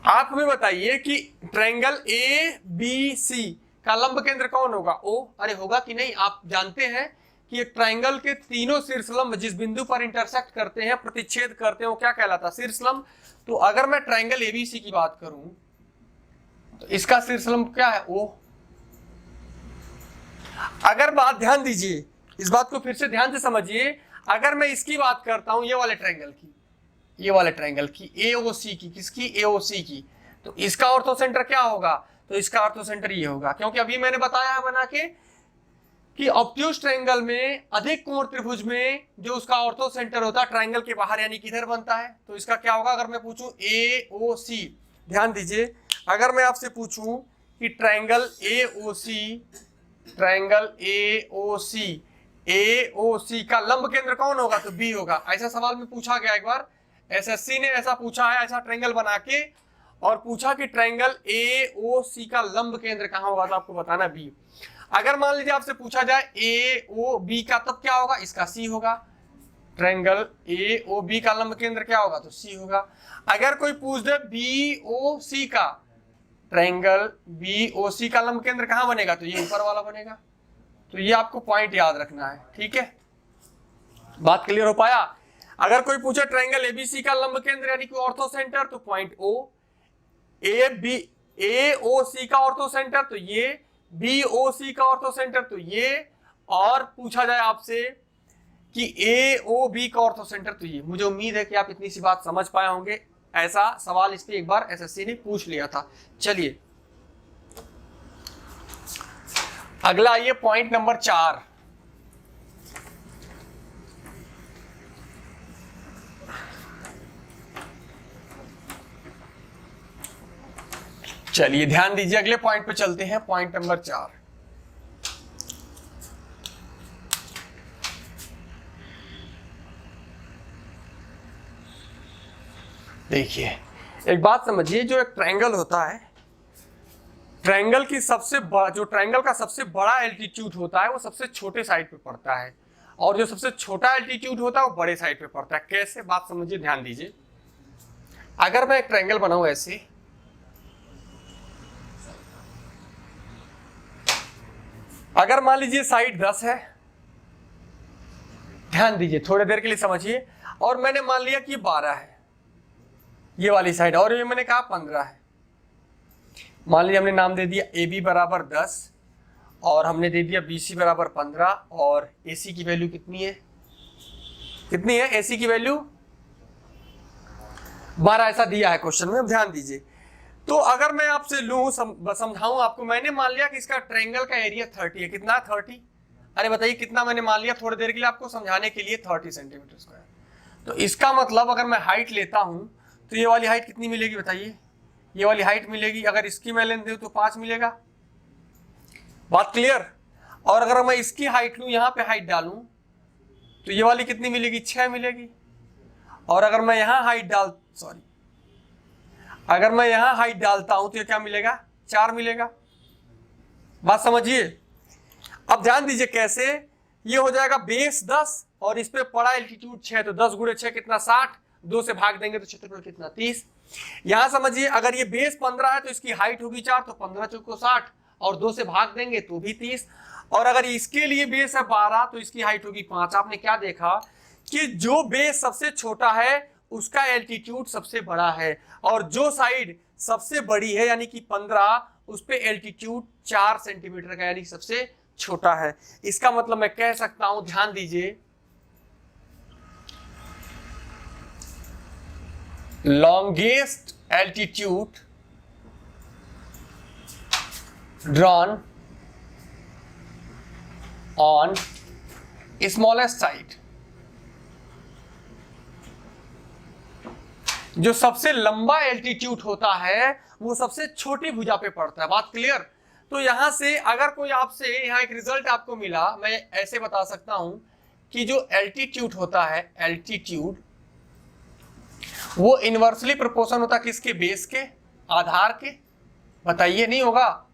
आप हमें बताइए कि ट्रायंगल ABC का लंब केंद्र कौन होगा? ओ। अरे होगा कि नहीं? आप जानते हैं कि एक ट्राइंगल के तीनों शीर्षलंब जिस बिंदु पर इंटरसेक्ट करते हैं, प्रतिच्छेद करते हैं, वो क्या कहलाता है? शीर्षलंब। तो अगर मैं ट्राइंगल एबीसी की बात करूं तो इसका शीर्षलंब क्या है? ओ। अगर बात ध्यान दीजिए, इस बात को फिर से ध्यान से समझिए, अगर मैं इसकी बात करता हूं ये वाले ट्राइंगल की, ये वाले ट्राइंगल की एओसी की, किसकी? एओसी की, तो इसका ऑर्थो सेंटर क्या होगा? तो इसका ऑर्थो सेंटर ये होगा, क्योंकि अभी मैंने बताया है बना के कि ऑब्ट्यूज ट्रायंगल में अधिक कोण त्रिभुज में जो उसका ऑर्थो सेंटर होता है ट्रायंगल के बाहर यानी किधर बनता है, तो इसका क्या होगा? अगर मैं पूछूं एओसी, ध्यान दीजिए, अगर मैं आपसे पूछूं कि ट्रायंगल एओसी का लंब केंद्र कौन होगा? तो बी होगा। ऐसा सवाल में पूछा गया एक बार, एसएससी ने ऐसा पूछा है, ऐसा ट्रायंगल बना के और पूछा कि ट्रायंगल एओसी का लंब केंद्र कहां होगा, तो आपको बताना बी। अगर मान लीजिए आपसे पूछा जाए एओबी का, तब क्या होगा? इसका सी होगा। ट्रायंगल एओबी का लंब केंद्र क्या होगा? तो सी होगा। अगर कोई पूछ दे बीओसी का, ट्रायंगल बीओसी का लंब केंद्र कहां बनेगा? तो ये ऊपर वाला बनेगा। तो ये आपको पॉइंट याद रखना है, ठीक है? बात क्लियर हो पाया? अगर कोई पूछे ट्रायंगल एबीसी का लंब केंद्र यानी कि ऑर्थो सेंटर, तो पॉइंट ओ। एओसी का ऑर्थो सेंटर तो ये, बीओसी का ऑर्थो सेंटर तो ये, और पूछा जाए आपसे कि एओबी का ऑर्थो सेंटर तो ये। मुझे उम्मीद है कि आप इतनी सी बात समझ पाए होंगे। ऐसा सवाल इस पे एक बार एसएससी ने पूछ लिया था। चलिए अगला आइए, पॉइंट नंबर 4। चलिए ध्यान दीजिए, अगले पॉइंट पे चलते हैं, पॉइंट नंबर 4। देखिए एक बात समझिए, जो एक ट्रायंगल होता है, ट्रायंगल की सबसे बड़ा, जो ट्रायंगल का सबसे बड़ा एल्टीट्यूड होता है वो सबसे छोटे साइड पे पड़ता है, और जो सबसे छोटा एल्टीट्यूड होता है वो बड़े साइड पे पड़ता है। कैसे? बात समझिए, ध्यान दीजिए। अगर मैं एक ट्रायंगल बनाऊं ऐसे, अगर मान लीजिए साइड 10 है, ध्यान दीजिए थोड़ी देर के लिए समझिए, और मैंने मान लिया कि 12 है ये वाली साइड, और ये मैंने कहा 15 है। मान लीजिए हमने नाम दे दिया AB बराबर 10 और हमने दे दिया BC बराबर 15, और AC की वैल्यू कितनी है? कितनी है AC की वैल्यू? 12 ऐसा दिया है क्वेश्चन में। अब ध्यान दीजिए, तो अगर मैं आपसे लूं, समझाऊं आपको, मैंने मान लिया कि इसका ट्रायंगल का एरिया 30 है। कितना? 30। अरे बताइए कितना मैंने मान लिया थोड़ी देर के लिए आपको समझाने के लिए, 30 सेंटीमीटर स्क्वायर। तो इसका मतलब अगर मैं हाइट लेता हूं तो ये वाली हाइट कितनी मिलेगी बताइए? ये वाली हाइट मिलेगी, अगर इसकी मैं लेंथ दूं तो 5 मिलेगा। बात क्लियर? और अगर मैं इसकी हाइट लूं, यहां पे हाइट डालूं, तो ये वाली कितनी मिलेगी? 6 मिलेगी। और अगर मैं यहां हाइट अगर मैं यहां हाइट डालता हूं तो ये क्या मिलेगा? 4 मिलेगा। बात समझिए। अब ध्यान दीजिए कैसे, ये हो जाएगा बेस 10 और इस पे पड़ा एल्टीट्यूड 6, तो 10 गुणे 6 कितना? 60। 2 से भाग देंगे तो क्षेत्रफल कितना? 30। यहां समझिए, अगर ये बेस 15 है तो इसकी हाइट होगी 4, तो 15 चौको 60, और 2 से भाग देंगे तो भी 30। और अगर इसके लिए बेस है 12 तो इसकी हाइट होगी 5। आपने क्या देखा कि जो बेस सबसे छोटा है उसका एल्टीट्यूड सबसे बड़ा है, और जो साइड सबसे बड़ी है यानी कि 15, उस पे एल्टीट्यूड 4 सेंटीमीटर का यानी सबसे छोटा है। इसका मतलब मैं कह सकता हूं, ध्यान दीजिए, longest altitude drawn on smallest side, जो सबसे लंबा एल्टीट्यूड होता है वो सबसे छोटी भुजा पे पड़ता है। बात क्लियर? तो यहां से अगर कोई आपसे, यहां एक रिजल्ट आपको मिला, मैं ऐसे बता सकता हूं कि जो एल्टीट्यूड होता है, एल्टीट्यूड वो इनवर्सली प्रोपोर्शन होता है किसके? बेस के, आधार के। बताइए, नहीं होगा?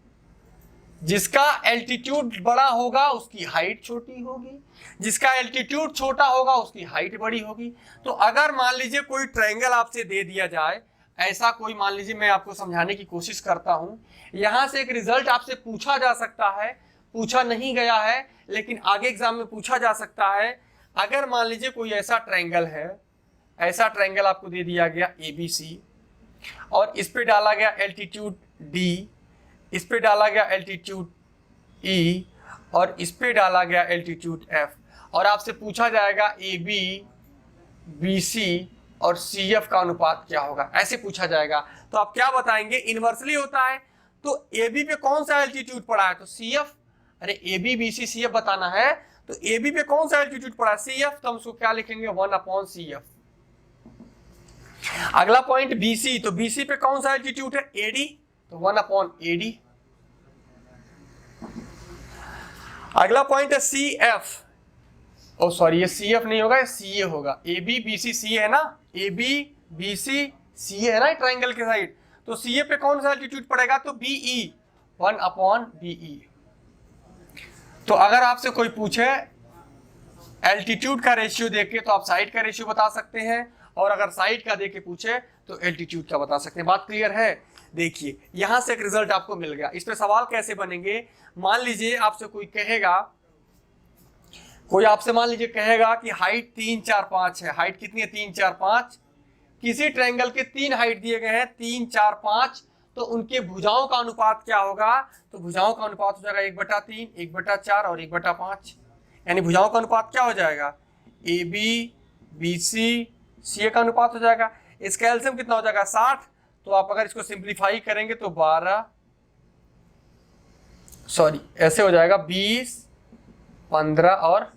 जिसका एल्टीट्यूड बड़ा होगा उसकी हाइट छोटी होगी, जिसका एल्टीट्यूड छोटा होगा उसकी हाइट बड़ी होगी। तो अगर मान लीजिए कोई ट्रायंगल आपसे दे दिया जाए ऐसा कोई, मान लीजिए मैं आपको समझाने की कोशिश करता हूं, यहां से एक रिजल्ट आपसे पूछा जा सकता है, पूछा नहीं गया है लेकिन आगे एग्जाम में पूछा जा सकता है। अगर मान लीजिए कोई ऐसा ट्रायंगल है, ऐसा ट्रायंगल आपको दे दिया गया ABC और इस पे डाला गया एल्टीट्यूड D, इस पे डाला गया एल्टीट्यूड E और इस पे डाला गया एल्टीट्यूड F, और आपसे पूछा जाएगा AB, BC और CF का अनुपात क्या होगा, ऐसे पूछा जाएगा। तो आप क्या बताएंगे, इनवर्सली होता है तो AB पे कौन सा एल्टीट्यूड पड़ा है तो CF, अरे AB BC CF बताना है तो AB पे कौन सा एल्टीट्यूड पड़ा है CF, तो हम उसको क्या लिखेंगे 1/CF। अगला पॉइंट BC, तो BC पे कौन सा एल्टीट्यूड है AD, तो 1/AD। अगला पॉइंट है CF, ओ सॉरी ये CF नहीं होगा, ये CA होगा, AB BC CA है ना, AB BC CA है ना ट्रायंगल के साइड, तो CA पे कौन सा एल्टीट्यूड पड़ेगा तो BE, 1/BE। तो अगर आपसे कोई पूछे एल्टीट्यूड का रेशियो देके तो आप साइड का रेशियो बता सकते हैं, और अगर साइड का देके पूछे तो एल्टीट्यूड का बता सकते हैं। बात क्लियर है? देखिए यहां से एक रिजल्ट आपको मिल गया। इस पे सवाल कैसे बनेंगे, मान लीजिए आपसे कोई कहेगा, कोई आपसे मान लीजिए कहेगा कि हाइट 3 4 5 है, हाइट कितनी है 3 4 5, किसी ट्रायंगल के 3 हाइट दिए गए हैं 3 4 5, तो उनके भुजाओं का अनुपात क्या होगा, तो भुजाओं का अनुपात हो जाएगा 1/3, 1/4 और 1/5, यानी भुजाओं का अनुपात क्या हो जाएगा AB BC CA का अनुपात हो जाएगा। इसका एलसीएम कितना हो जाएगा 60, तो आप अगर इसको सिंप्लीफाई करेंगे तो 12, सॉरी ऐसे हो जाएगा 20 15 और,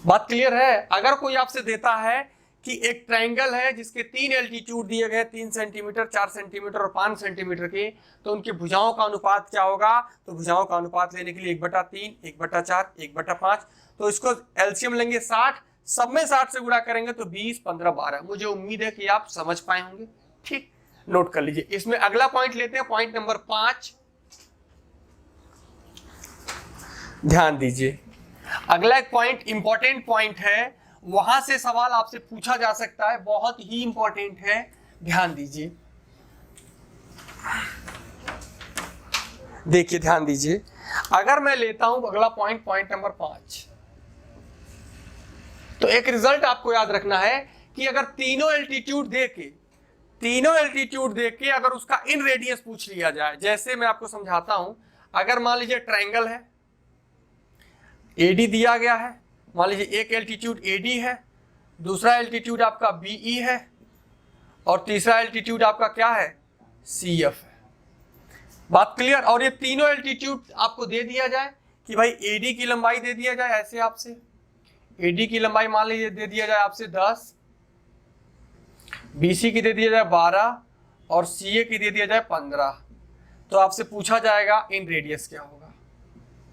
बात क्लियर है? अगर कोई आपसे देता है कि एक ट्रायंगल है जिसके 3 एल्टीट्यूड दिए गए 3 सेंटीमीटर 4 सेंटीमीटर और 5 सेंटीमीटर के, तो उनकी भुजाओं का अनुपात क्या होगा, तो भुजाओं का अनुपात लेने के लिए 1/3 1/4 1/5, तो इसको एलसीएम लेंगे 60, सब में 60 से गुणा करेंगे तो 20 15 12। मुझे उम्मीद है कि आप समझ पाए होंगे, ठीक, नोट कर लीजिए। इसमें अगला पॉइंट लेते हैं, पॉइंट नंबर 5, ध्यान दीजिए। अगला एक पॉइंट इंपॉर्टेंट पॉइंट है, वहां से सवाल आपसे पूछा जा सकता है, बहुत ही इंपॉर्टेंट है, ध्यान दीजिए। देखिए ध्यान दीजिए, अगर मैं लेता हूं अगला पॉइंट, पॉइंट नंबर 5, तो एक रिजल्ट आपको याद रखना है कि अगर तीनों एल्टीट्यूड देके अगर उसका इन रेडियस पूछ लिया जाए, जैसे मैं आपको समझाता हूं, अगर मान लीजिए ट्रायंगल है, AD दिया गया है, मान लीजिए एक एल्टीट्यूड AD है, दूसरा एल्टीट्यूड आपका BE है और तीसरा एल्टीट्यूड आपका क्या है CF है। बात क्लियर? और ये तीनों एल्टीट्यूड आपको दे दिया जाए कि भाई AD की लंबाई दे दिया जाए, ऐसे आपसे AD की लंबाई मान लीजिए दे दिया जाए आपसे 10, BC की दे दिया जाए 12 और CA की दे दिया जाए 15, तो आपसे पूछा जाएगा इन रेडियस क्या होगा।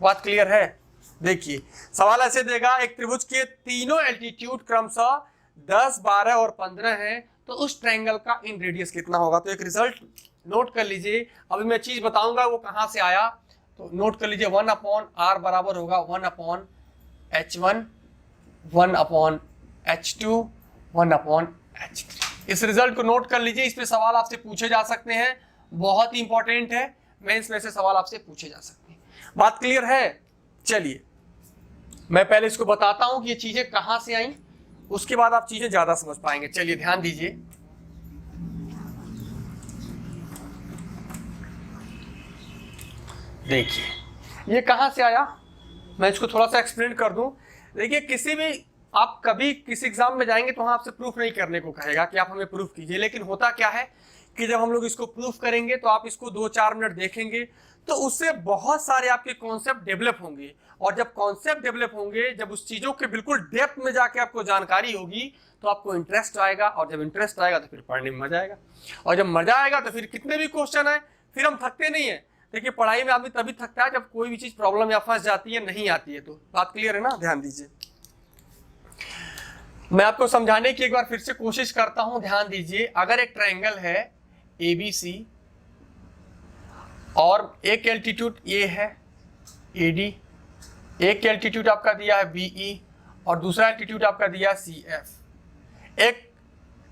बात क्लियर है? देखिए सवाल ऐसे देगा, एक त्रिभुज के तीनों एल्टीट्यूड क्रमशः 10 12 और 15 है, तो उस ट्रायंगल का इन रेडियस कितना होगा। तो एक रिजल्ट नोट कर लीजिए, अभी मैं चीज बताऊंगा वो कहां से आया, तो नोट कर लीजिए 1/r बराबर होगा 1/h1 1/h2 1/h3। इस रिजल्ट को नोट कर लीजिए, इस पे सवाल आपसे पूछे जा सकते हैं, बहुत ही इंपॉर्टेंट है, मेंस में से सवाल आपसे पूछे जा सकते हैं। बात क्लियर है? चलिए मैं पहले इसको बताता हूं कि ये चीजें कहां से आई, उसके बाद आप चीजें ज्यादा समझ पाएंगे। चलिए ध्यान दीजिए, देखिए ये कहां से आया, मैं इसको थोड़ा सा एक्सप्लेन कर दूं। देखिए किसी भी, आप कभी किसी एग्जाम में जाएंगे तो वहां आपसे प्रूफ नहीं करने को कहेगा कि आप हमें प्रूफ कीजिए, लेकिन होता क्या है कि जब हम लोग इसको प्रूफ करेंगे तो आप इसको 2-4 मिनट देखेंगे तो उससे बहुत सारे आपके कॉन्सेप्ट डेवलप होंगे, और जब कॉन्सेप्ट डेवलप होंगे, जब उस चीजों के बिल्कुल डेप्थ में जाके आपको जानकारी होगी तो आपको इंटरेस्ट आएगा, और जब इंटरेस्ट आएगा तो फिर पढ़ने में मजा आएगा, और जब मजा आएगा तो फिर कितने भी क्वेश्चन आए फिर हम थकते नहीं है। देखिए पढ़ाई में आदमी तभी थकता है जब कोई भी चीज प्रॉब्लम या फंस जाती है, नहीं आती है तो। बात क्लियर है ना? ध्यान दीजिए, मैं आपको समझाने की एक बार फिर से कोशिश करता हूं, ध्यान दीजिए। अगर एक ट्रायंगल है ABC और एक एल्टीट्यूड A है AD, एक एल्टीट्यूड आपका दिया है BE और दूसरा एल्टीट्यूड आपका दिया है CF, एक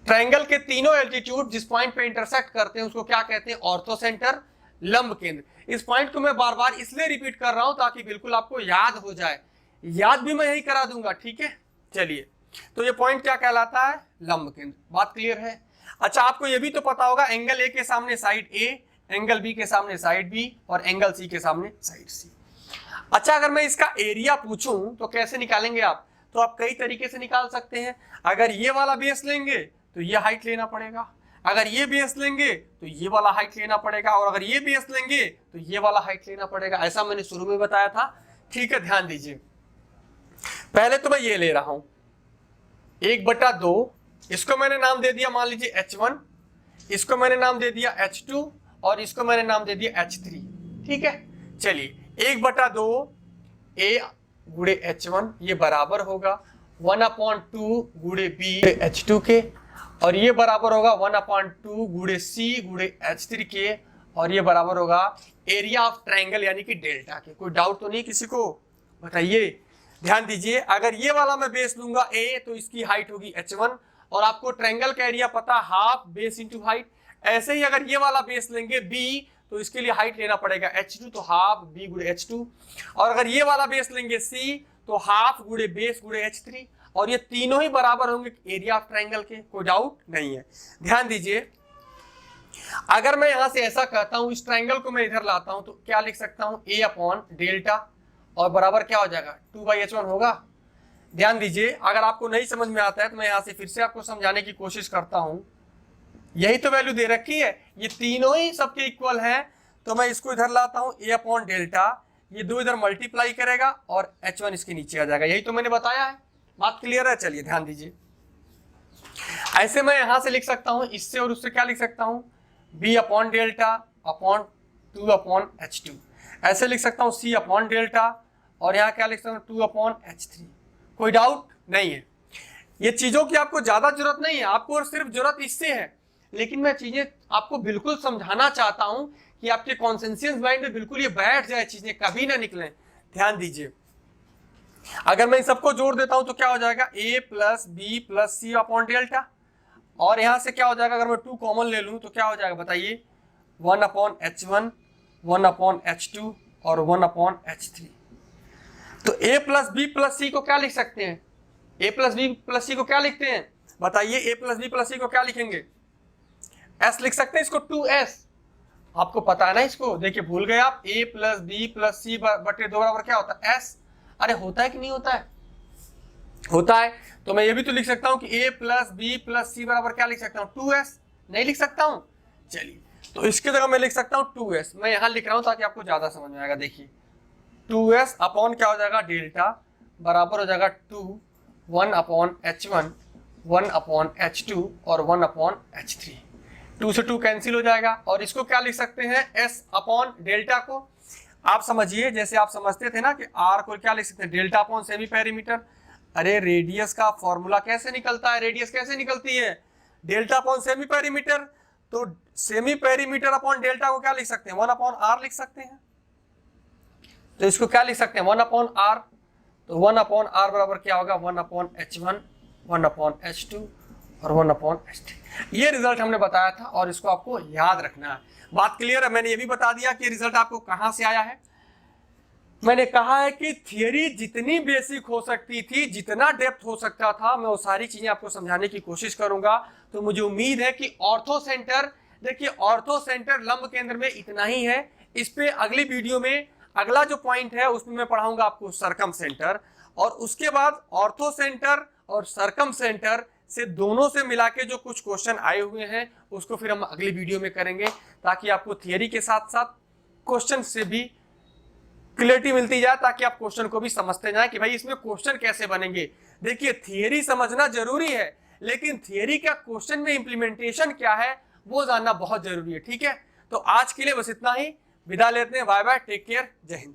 ट्रायंगल के तीनों एल्टीट्यूड जिस पॉइंट पे इंटरसेक्ट करते हैं उसको क्या कहते हैं, ऑर्थो सेंटर, लंब केंद्र। इस पॉइंट को मैं बार बार इसलिए रिपीट कर रहा हूं ताकि बिल्कुल आपको याद हो जाए, याद भी मैं यही करा दूंगा, ठीक है। चलिए, तो ये पॉइंट क्या कहलाता है, लंब केंद्र। बात क्लियर है। अच्छा, आपको ये भी तो पता होगा एंगल ए के सामने साइड ए, एंगल बी के सामने साइड बी और एंगल सी के सामने साइड सी। अच्छा, अगर मैं इसका एरिया पूछूं तो कैसे निकालेंगे आप, तो आप कई तरीके से निकाल सकते हैं। अगर ये वाला बेस लेंगे तो ये हाइट लेना पड़ेगा, अगर ये बेस लेंगे तो ये वाला हाइट लेना पड़ेगा, और अगर ये बेस लेंगे तो ये वाला हाइट लेना पड़ेगा। ऐसा मैंने शुरू में बताया था, ठीक है, ध्यान दीजिए। पहले तो मैं ये ले रहा हूं 1/2, इसको मैंने नाम दे दिया मान लीजिए H1, इसको मैंने नाम दे दिया H2 और इसको मैंने नाम दे दिया H3, ठीक है। चलिए 1/2 A गुणे H1 ये बराबर होगा 1/2 गुणे B H2 के, और ये बराबर होगा 1/2 गुणे C गुणे H3 के, और ये बराबर होगा एरिया ऑफ ट्रायंगल यानी कि डेल्टा के। कोई डाउट तो नहीं किसी को, बताइए। ध्यान दीजिए, अगर ये वाला मैं बेस लूंगा A तो इसकी हाइट होगी H1, और आपको ट्रायंगल का एरिया पता, हाफ बेस इंटू हाइट। ऐसे ही अगर ये वाला बेस लेंगे B तो इसके लिए हाइट लेना पड़ेगा H2, तो हाफ B गुणे H2, और अगर ये वाला बेस लेंगे C तो हाफ गुणे बेस गुणे H3, और ये तीनों ही बराबर होंगे एरिया ऑफ ट्रायंगल के। कोई डाउट नहीं है। ध्यान दीजिए, अगर मैं यहां से ऐसा कहता हूं, इस ट्रायंगल को मैं इधर लाता हूं, तो क्या लिख सकता हूं, A/डेल्टा और बराबर क्या हो जाएगा 2/H1 होगा। ध्यान दीजिए, अगर आपको नहीं समझ में आता है तो मैं यहां से फिर से आपको समझाने की कोशिश करता हूं। यही तो वैल्यू दे रखी है, ये तीनों ही सबके इक्वल हैं, तो मैं इसको इधर लाता हूं A/डेल्टा, ये 2 इधर मल्टीप्लाई करेगा और H1 इसके नीचे आ जाएगा। यही तो मैंने बताया है। बात क्लियर है। चलिए ध्यान दीजिए, ऐसे मैं यहां से लिख सकता हूं, इससे और उससे क्या लिख सकता हूं, B/डेल्टा अपॉन 2/H2, ऐसे लिख सकता हूं C/डेल्टा, और यहाँ क्या लिख सकता हूं 2/H3। कोई डाउट नहीं है। ये चीजों की आपको ज्यादा जरूरत नहीं है, आपको और सिर्फ जरूरत इससे है, लेकिन मैं चीजें आपको बिल्कुल समझाना चाहता हूं कि आपके कॉन्सेंसियस माइंड में बिल्कुल ये बैठ जाए, चीजें कभी ना निकले। ध्यान दीजिए, अगर मैं इन सबको जोड़ देता हूं तो क्या हो जाएगा, A+B+C/डेल्टा, और यहां से क्या हो जाएगा, अगर मैं 2 कॉमन ले लूं तो क्या हो जाएगा बताइए, 1/H1, 1/H2 और 1/H3। तो A+B+C को क्या लिख सकते हैं, A+B+C को क्या लिखते हैं बताइए, A+B+C को क्या लिखेंगे, S लिख सकते हैं, इसको 2S। आपको पता है ना इसको, देखिए भूल गए आप, A+B+C बटे 2 बराबर क्या होता है, S। अरे होता है कि नहीं होता है, होता है। तो मैं ये भी तो लिख सकता हूं कि A+B+C बराबर क्या लिख सकता हूं, 2S। नहीं लिख सकता हूं, चलिए तो इसके जगह मैं लिख सकता हूं 2S। मैं यहां लिख रहा हूं ताकि आपको ज्यादा समझ में आएगा। देखिए 2S अपॉन क्या हो जाएगा, डेल्टा बराबर हो जाएगा 2, 1/H1, 1/H2 और 1/H3। 2 से 2 कैंसिल हो जाएगा, और इसको क्या लिख सकते हैं, S/डेल्टा को। आप समझिए, जैसे आप समझते थे ना कि R को क्या लिख सकते हैं, डेल्टा अपॉन सेमी पेरीमीटर। अरे रेडियस का फॉर्मूला कैसे निकलता है, रेडियस कैसे निकलती है, डेल्टा अपॉन सेमी पेरीमीटर। तो सेमी पेरीमीटर अपॉन डेल्टा को क्या लिख सकते हैं, 1/R लिख सकते हैं। तो इसको क्या लिख सकते हैं, 1/R। तो 1/R बराबर क्या होगा, 1/H1, 1/H2 और 1/H3। ये रिजल्ट हमने बताया था, और इसको आपको याद रखना है। बात क्लियर है। मैंने ये भी बता दिया कि रिजल्ट आपको कहां से आया है। मैंने कहा है कि थियरी जितनी बेसिक हो सकती थी, जितना डेप्थ हो सकता था, मैं वो सारी चीजें आपको समझाने की कोशिश करूंगा। तो मुझे उम्मीद है कि ऑर्थो सेंटर, देखिए ऑर्थो सेंटर लंब केंद्र में इतना ही है। इस पे अगली वीडियो में अगला जो पॉइंट है उसमें मैं पढ़ाऊंगा आपको सरकम सेंटर, और उसके बाद ऑर्थो सेंटर और सरकम सेंटर से दोनों से मिला के जो कुछ क्वेश्चन आए हुए हैं उसको फिर हम अगली वीडियो में करेंगे, ताकि आपको थियरी के साथ साथ क्वेश्चन से भी क्लियरिटी मिलती जाए, ताकि आप क्वेश्चन को भी समझते जाएं कि भाई इसमें क्वेश्चन कैसे बनेंगे। देखिए थियरी समझना जरूरी है, लेकिन थियरी का क्वेश्चन में इंप्लीमेंटेशन क्या है वो जानना बहुत जरूरी है। ठीक है, तो आज के लिए बस इतना ही, विदा लेते हैं। बाय बाय, टेक केयर, जय हिंद।